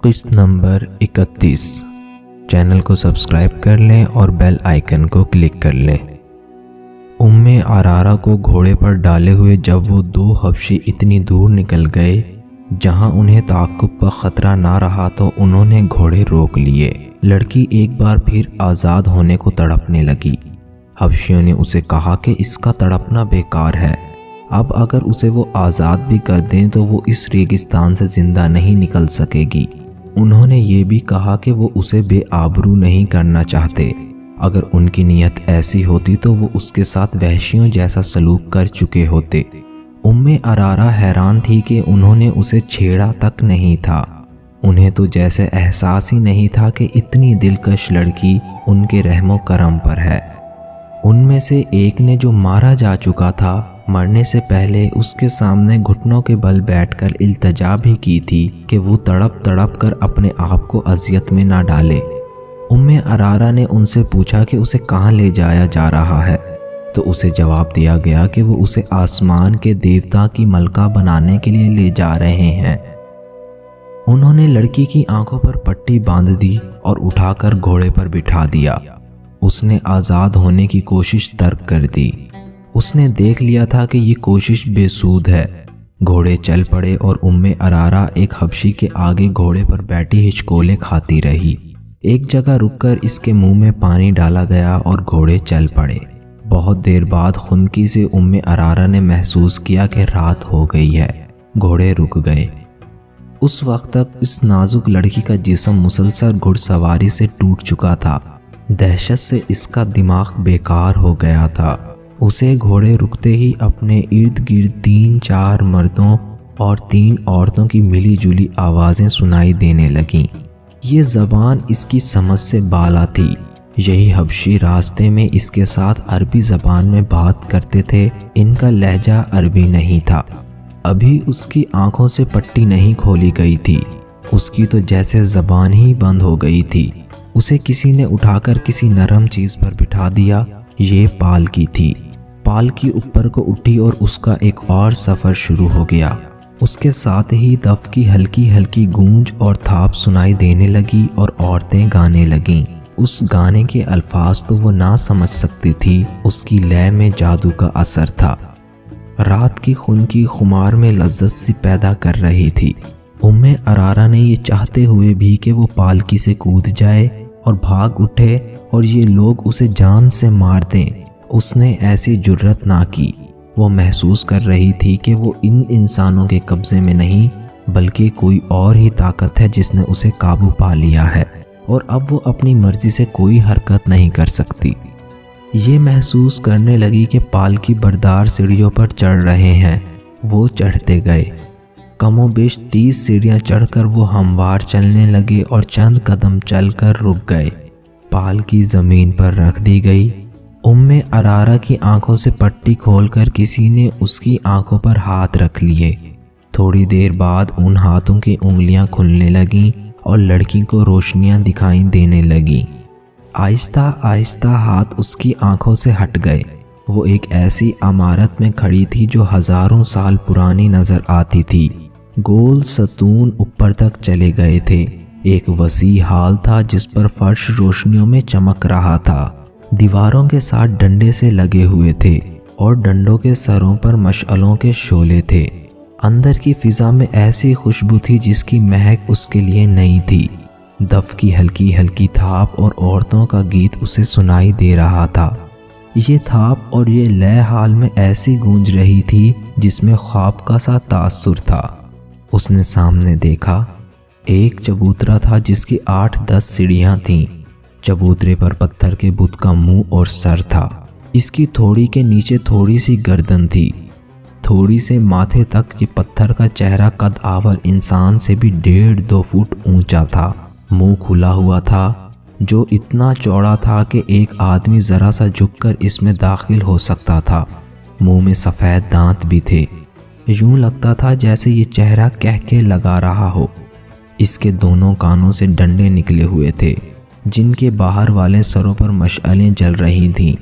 قسط number 31۔ Channel کو subscribe کر لیں اور بیل آئیکن کو کلک کر لیں۔ عرارہ کو گھوڑے پر ڈالے ہوئے جب وہ دو حبشی اتنی دور نکل گئے جہاں انہیں تعاقب کا خطرہ نہ رہا تو انہوں نے گھوڑے روک لیے۔ لڑکی ایک بار پھر آزاد ہونے کو تڑپنے لگی۔ حبشیوں نے اسے کہا کہ اس کا تڑپنا بیکار ہے، اب اگر اسے وہ آزاد بھی کر دیں تو وہ اس ریگستان سے زندہ نہیں نکل سکے گی۔ انہوں نے یہ بھی کہا کہ وہ اسے بے آبرو نہیں کرنا چاہتے، اگر ان کی نیت ایسی ہوتی تو وہ اس کے ساتھ وحشیوں جیسا سلوک کر چکے ہوتے۔ عرارہ حیران تھی کہ انہوں نے اسے چھیڑا تک نہیں تھا، انہیں تو جیسے احساس ہی نہیں تھا کہ اتنی دلکش لڑکی ان کے رحم و کرم پر ہے۔ ان میں سے ایک نے جو مارا جا چکا تھا، مرنے سے پہلے اس کے سامنے گھٹنوں کے بل بیٹھ کر التجا بھی کی تھی کہ وہ تڑپ تڑپ کر اپنے آپ کو اذیت میں نہ ڈالے۔ عرارہ نے ان سے پوچھا کہ اسے کہاں لے جایا جا رہا ہے، تو اسے جواب دیا گیا کہ وہ اسے آسمان کے دیوتا کی ملکہ بنانے کے لیے لے جا رہے ہیں۔ انہوں نے لڑکی کی آنکھوں پر پٹی باندھ دی اور اٹھا کر گھوڑے پر بٹھا دیا۔ اس نے آزاد ہونے کی کوشش ترک کر دی۔ اس نے دیکھ لیا تھا کہ یہ کوشش بے سود ہے۔ گھوڑے چل پڑے اور عرارہ ایک حبشی کے آگے گھوڑے پر بیٹھی ہچکولے کھاتی رہی۔ ایک جگہ رک کر اس کے منہ میں پانی ڈالا گیا اور گھوڑے چل پڑے۔ بہت دیر بعد خنکی سے عرارہ نے محسوس کیا کہ رات ہو گئی ہے۔ گھوڑے رک گئے۔ اس وقت تک اس نازک لڑکی کا جسم مسلسل گھڑ سواری سے ٹوٹ چکا تھا۔ دہشت سے اس کا دماغ بیکار ہو گیا تھا۔ اسے گھوڑے رکتے ہی اپنے ارد گرد 3-4 مردوں اور 3 عورتوں کی ملی جلی آوازیں سنائی دینے لگیں۔ یہ زبان اس کی سمجھ سے بالا تھی۔ یہی حبشی راستے میں اس کے ساتھ عربی زبان میں بات کرتے تھے، ان کا لہجہ عربی نہیں تھا۔ ابھی اس کی آنکھوں سے پٹی نہیں کھولی گئی تھی، اس کی تو جیسے زبان ہی بند ہو گئی تھی۔ اسے کسی نے اٹھا کر کسی نرم چیز پر بٹھا دیا۔ یہ پالکی تھی۔ پالکی اوپر کو اٹھی اور اس کا ایک اور سفر شروع ہو گیا۔ اس کے ساتھ ہی دف کی ہلکی ہلکی گونج اور تھاپ سنائی دینے لگی اور عورتیں گانے لگیں۔ اس گانے کے الفاظ تو وہ نہ سمجھ سکتی تھی، اس کی لے میں جادو کا اثر تھا۔ رات کی خنکی خمار میں لذت سی پیدا کر رہی تھی۔ عرارہ نے یہ چاہتے ہوئے بھی کہ وہ پالکی سے کود جائے اور بھاگ اٹھے اور یہ لوگ اسے جان سے مار دیں، اس نے ایسی جرت نہ کی۔ وہ محسوس کر رہی تھی کہ وہ ان انسانوں کے قبضے میں نہیں بلکہ کوئی اور ہی طاقت ہے جس نے اسے قابو پا لیا ہے اور اب وہ اپنی مرضی سے کوئی حرکت نہیں کر سکتی۔ یہ محسوس کرنے لگی کہ پالکی بردار سیڑھیوں پر چڑھ رہے ہیں۔ وہ چڑھتے گئے۔ کم و بیش 30 سیڑھیاں چڑھ کر وہ ہموار چلنے لگے اور چند قدم چل کر رک گئے۔ پالکی زمین پر رکھ دی گئی۔ عرارہ کی آنکھوں سے پٹی کھول کر کسی نے اس کی آنکھوں پر ہاتھ رکھ لیے۔ تھوڑی دیر بعد ان ہاتھوں کی انگلیاں کھلنے لگیں اور لڑکی کو روشنیاں دکھائی دینے لگیں۔ آہستہ آہستہ ہاتھ اس کی آنکھوں سے ہٹ گئے۔ وہ ایک ایسی عمارت میں کھڑی تھی جو ہزاروں سال پرانی نظر آتی تھی۔ گول ستون اوپر تک چلے گئے تھے۔ ایک وسیع ہال تھا جس پر فرش روشنیوں میں چمک رہا تھا۔ دیواروں کے ساتھ ڈنڈے سے لگے ہوئے تھے اور ڈنڈوں کے سروں پر مشعلوں کے شعلے تھے۔ اندر کی فضا میں ایسی خوشبو تھی جس کی مہک اس کے لیے نئی تھی۔ دف کی ہلکی ہلکی تھاپ اور عورتوں کا گیت اسے سنائی دے رہا تھا۔ یہ تھاپ اور یہ لے حال میں ایسی گونج رہی تھی جس میں خواب کا سا تاثر تھا۔ اس نے سامنے دیکھا، ایک چبوترا تھا جس کی 8-10 سیڑھیاں تھیں۔ چبوترے پر پتھر کے بت کا منہ اور سر تھا۔ اس کی تھوڑی کے نیچے تھوڑی سی گردن تھی۔ تھوڑی سے ماتھے تک یہ پتھر کا چہرہ قد آور انسان سے بھی 1.5-2 فٹ اونچا تھا۔ منہ کھلا ہوا تھا جو اتنا چوڑا تھا کہ ایک آدمی ذرا سا جھک کر اس میں داخل ہو سکتا تھا۔ منہ میں سفید دانت بھی تھے۔ یوں لگتا تھا جیسے یہ چہرہ کہکے لگا رہا ہو۔ اس کے دونوں کانوں سے ڈنڈے نکلے ہوئے تھے جن کے باہر والے سروں پر مشعلیں جل رہی تھیں۔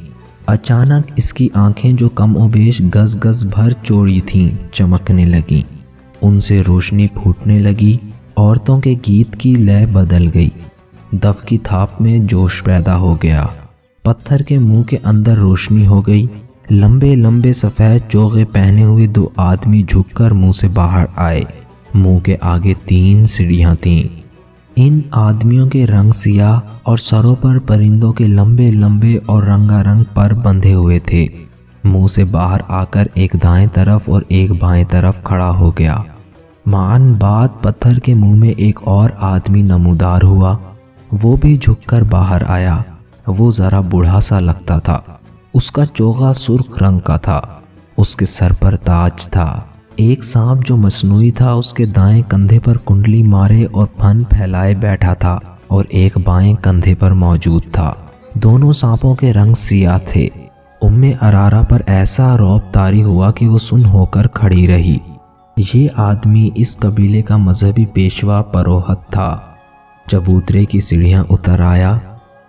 اچانک اس کی آنکھیں جو کم و بیش گز گز بھر چوڑی تھیں چمکنے لگیں۔ ان سے روشنی پھوٹنے لگی عورتوں کے گیت کی لے بدل گئی، دف کی تھاپ میں جوش پیدا ہو گیا، پتھر کے منہ کے اندر روشنی ہو گئی۔ لمبے لمبے سفید چوغے پہنے ہوئے دو آدمی جھک کر منہ سے باہر آئے۔ منہ کے آگے 3 سیڑھیاں تھیں۔ ان آدمیوں کے رنگ سیاہ اور سروں پر پرندوں کے لمبے لمبے اور رنگا رنگ پر بندھے ہوئے تھے۔ منہ سے باہر آ کر ایک دائیں طرف اور ایک بائیں طرف کھڑا ہو گیا۔ معاً بعد پتھر کے منہ میں ایک اور آدمی نمودار ہوا، وہ بھی جھک کر باہر آیا۔ وہ ذرا بوڑھا سا لگتا تھا، اس کا چوغا سرخ رنگ کا تھا، اس کے سر پر تاج تھا۔ ایک سانپ جو مصنوعی تھا اس کے دائیں کندھے پر کنڈلی مارے اور پھن پھیلائے بیٹھا تھا اور ایک بائیں کندھے پر موجود تھا۔ دونوں سانپوں کے رنگ سیاہ تھے۔ ارارا پر ایسا رعب طاری ہوا کہ وہ سن ہو کر کھڑی رہی۔ یہ آدمی اس قبیلے کا مذہبی پیشوا پروہت تھا۔ چبوترے کی سیڑھیاں اتر آیا۔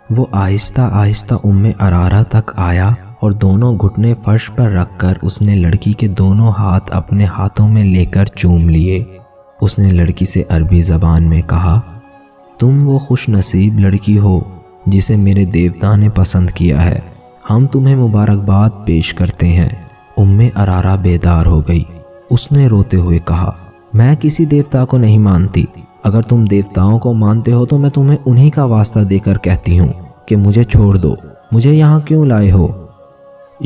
وہ آہستہ آہستہ ارارا تک آیا اور دونوں گھٹنے فرش پر رکھ کر اس نے لڑکی کے دونوں ہاتھ اپنے ہاتھوں میں لے کر چوم لیے۔ اس نے لڑکی سے عربی زبان میں کہا، تم وہ خوش نصیب لڑکی ہو جسے میرے دیوتا نے پسند کیا ہے، ہم تمہیں مبارکباد پیش کرتے ہیں۔ ارارا بیدار ہو گئی۔ اس نے روتے ہوئے کہا، میں کسی دیوتا کو نہیں مانتی، اگر تم دیوتاؤں کو مانتے ہو تو میں تمہیں انہی کا واسطہ دے کر کہتی ہوں کہ مجھے چھوڑ دو، مجھے یہاں کیوں لائے ہو؟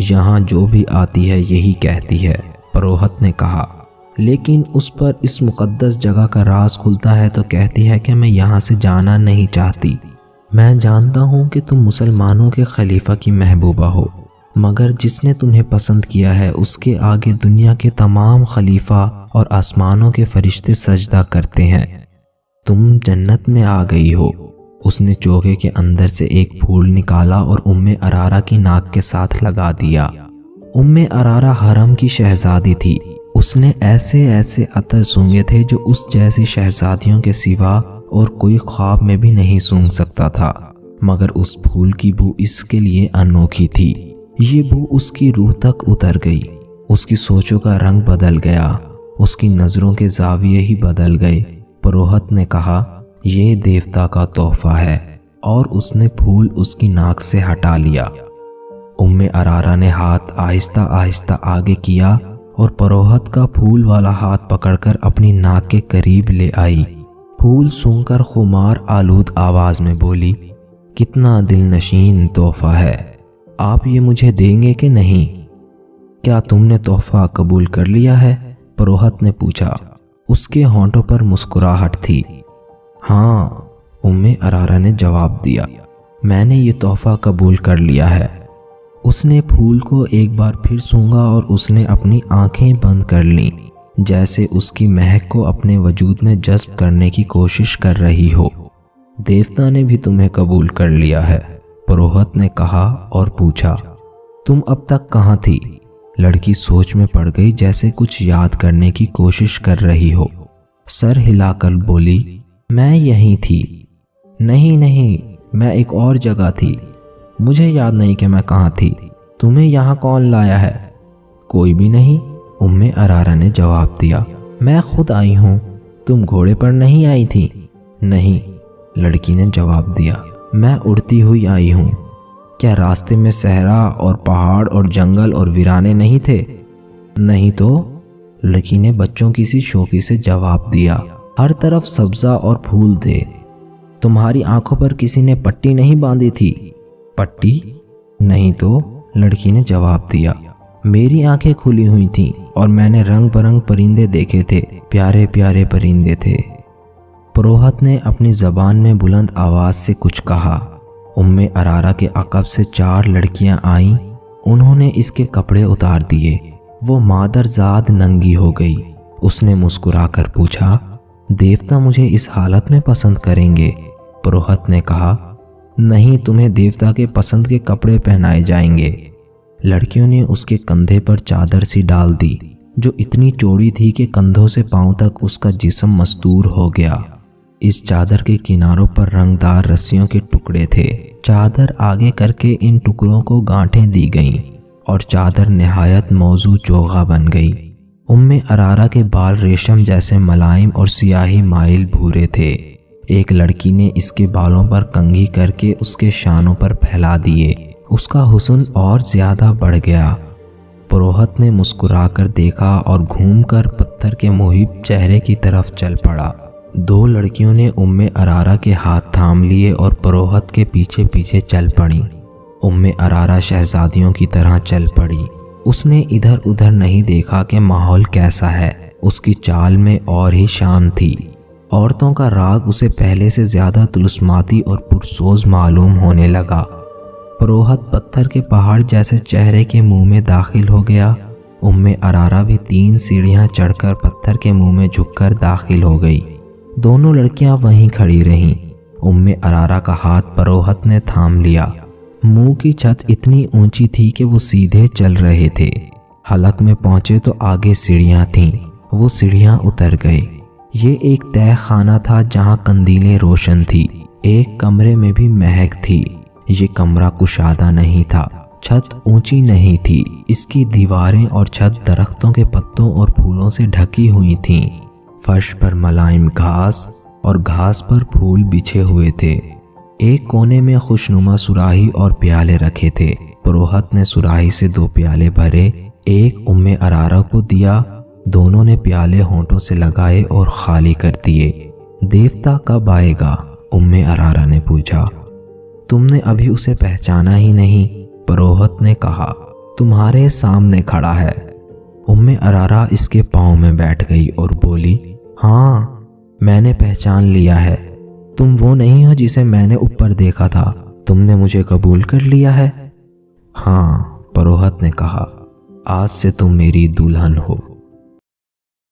یہاں جو بھی آتی ہے یہی کہتی ہے، پروہت نے کہا، لیکن اس پر اس مقدس جگہ کا راز کھلتا ہے تو کہتی ہے کہ میں یہاں سے جانا نہیں چاہتی۔ میں جانتا ہوں کہ تم مسلمانوں کے خلیفہ کی محبوبہ ہو، مگر جس نے تمہیں پسند کیا ہے اس کے آگے دنیا کے تمام خلیفہ اور آسمانوں کے فرشتے سجدہ کرتے ہیں۔ تم جنت میں آ گئی ہو۔ اس نے چوغے کے اندر سے ایک پھول نکالا اور ارارا کی ناک کے ساتھ لگا دیا۔ ارارا حرم کی شہزادی تھی۔ اس نے ایسے ایسے عطر سونگے تھے جو اس جیسی شہزادیوں کے سوا اور کوئی خواب میں بھی نہیں سونگ سکتا تھا، مگر اس پھول کی بو اس کے لیے انوکھی تھی۔ یہ بو اس کی روح تک اتر گئی، اس کی سوچوں کا رنگ بدل گیا، اس کی نظروں کے زاویے ہی بدل گئے۔ پروہت نے کہا، یہ دیوتا کا تحفہ ہے، اور اس نے پھول اس کی ناک سے ہٹا لیا۔ ارارا نے ہاتھ آہستہ آہستہ آگے کیا اور پروہت کا پھول والا ہاتھ پکڑ کر اپنی ناک کے قریب لے آئی۔ پھول سونگ کر خمار آلود آواز میں بولی، کتنا دل نشین تحفہ ہے، آپ یہ مجھے دیں گے کہ نہیں؟ کیا تم نے تحفہ قبول کر لیا ہے؟ پروہت نے پوچھا۔ اس کے ہونٹوں پر مسکراہٹ تھی۔ ہاں، ارارا نے جواب دیا، میں نے یہ تحفہ قبول کر لیا ہے۔ اس نے پھول کو ایک بار پھر سونگا اور اس نے اپنی آنکھیں بند کر لیں، جیسے اس کی مہک کو اپنے وجود میں جذب کرنے کی کوشش کر رہی ہو۔ دیوتا نے بھی تمہیں قبول کر لیا ہے، پروہت نے کہا اور پوچھا، تم اب تک کہاں تھی؟ لڑکی سوچ میں پڑ گئی، جیسے کچھ یاد کرنے کی کوشش کر رہی ہو۔ سر ہلا کر بولی، میں یہیں تھی۔ نہیں، میں ایک اور جگہ تھی، مجھے یاد نہیں کہ میں کہاں تھی۔ تمہیں یہاں کون لایا ہے؟ کوئی بھی نہیں، ارارا نے جواب دیا، میں خود آئی ہوں۔ تم گھوڑے پر نہیں آئی تھی؟ نہیں، لڑکی نے جواب دیا، میں اڑتی ہوئی آئی ہوں۔ کیا راستے میں صحرا اور پہاڑ اور جنگل اور ویرانے نہیں تھے؟ نہیں تو، لڑکی نے بچوں کی سی شوخی سے جواب دیا، ہر طرف سبزہ اور پھول تھے۔ تمہاری آنکھوں پر کسی نے پٹی نہیں باندھی تھی؟ پٹی؟ نہیں تو، لڑکی نے جواب دیا، میری آنکھیں کھلی ہوئی تھیں اور میں نے رنگ برنگ پرندے دیکھے تھے، پیارے پیارے پرندے تھے۔ پروہت نے اپنی زبان میں بلند آواز سے کچھ کہا۔ ارارا کے عقب سے 4 لڑکیاں آئیں، انہوں نے اس کے کپڑے اتار دیے۔ وہ مادرزاد ننگی ہو گئی۔ اس نے مسکرا کر پوچھا، دیوتا مجھے اس حالت میں پسند کریں گے؟ پروہت نے کہا، نہیں، تمہیں دیوتا کے پسند کے کپڑے پہنائے جائیں گے۔ لڑکیوں نے اس کے کندھے پر چادر سی ڈال دی، جو اتنی چوڑی تھی کہ کندھوں سے پاؤں تک اس کا جسم مستور ہو گیا۔ اس چادر کے کناروں پر رنگدار رسیوں کے ٹکڑے تھے۔ چادر آگے کر کے ان ٹکڑوں کو گانٹھیں دی گئیں اور چادر نہایت موزوں چوغا بن گئی۔ ارارا کے بال ریشم جیسے ملائم اور سیاہی مائل بھورے تھے۔ ایک لڑکی نے اس کے بالوں پر کنگھی کر کے اس کے شانوں پر پھیلا دیے۔ اس کا حسن اور زیادہ بڑھ گیا۔ پروہت نے مسکرا کر دیکھا اور گھوم کر پتھر کے محیب چہرے کی طرف چل پڑا۔ دو لڑکیوں نے ارارا کے ہاتھ تھام لیے اور پروہت کے پیچھے پیچھے چل پڑیں۔ ارارا شہزادیوں کی طرح چل پڑی۔ اس نے ادھر ادھر نہیں دیکھا کہ ماحول کیسا ہے۔ اس کی چال میں اور ہی شان تھی۔ عورتوں کا راگ اسے پہلے سے زیادہ طلسماتی اور پرسوز معلوم ہونے لگا۔ پروہت پتھر کے پہاڑ جیسے چہرے کے منہ میں داخل ہو گیا۔ ارارا بھی 3 سیڑھیاں چڑھ کر پتھر کے منہ میں جھک کر داخل ہو گئی۔ دونوں لڑکیاں وہیں کھڑی رہیں۔ ارارا کا ہاتھ پروہت نے تھام لیا۔ منہ کی چھت اتنی اونچی تھی کہ وہ سیدھے چل رہے تھے۔ حلق میں پہنچے تو آگے سیڑھیاں تھیں۔ وہ سیڑھیاں اتر گئے۔ یہ ایک تہہ خانہ تھا جہاں قندیلیں روشن تھی۔ ایک کمرے میں بھی مہک تھی۔ یہ کمرہ کشادہ نہیں تھا۔ چھت اونچی نہیں تھی۔ اس کی دیواریں اور چھت درختوں کے پتوں اور پھولوں سے ڈھکی ہوئی تھیں۔ فرش پر ملائم گھاس اور گھاس پر پھول بچھے ہوئے تھے۔ ایک کونے میں خوشنما سراہی اور پیالے رکھے تھے۔ پروہت نے سراہی سے 2 پیالے بھرے، ایک ارارا کو دیا۔ دونوں نے پیالے ہونٹوں سے لگائے اور خالی کر دیے۔ دیوتا کب آئے گا؟ ارارا نے پوچھا۔ تم نے ابھی اسے پہچانا ہی نہیں، پروہت نے کہا۔ تمہارے سامنے کھڑا ہے۔ ارارا اس کے پاؤں میں بیٹھ گئی اور بولی، ہاں میں نے پہچان لیا ہے۔ تم وہ نہیں ہو جسے میں نے اوپر دیکھا تھا۔ تم نے مجھے قبول کر لیا ہے؟ ہاں، پروہت نے کہا، آج سے تم میری دلہن ہو۔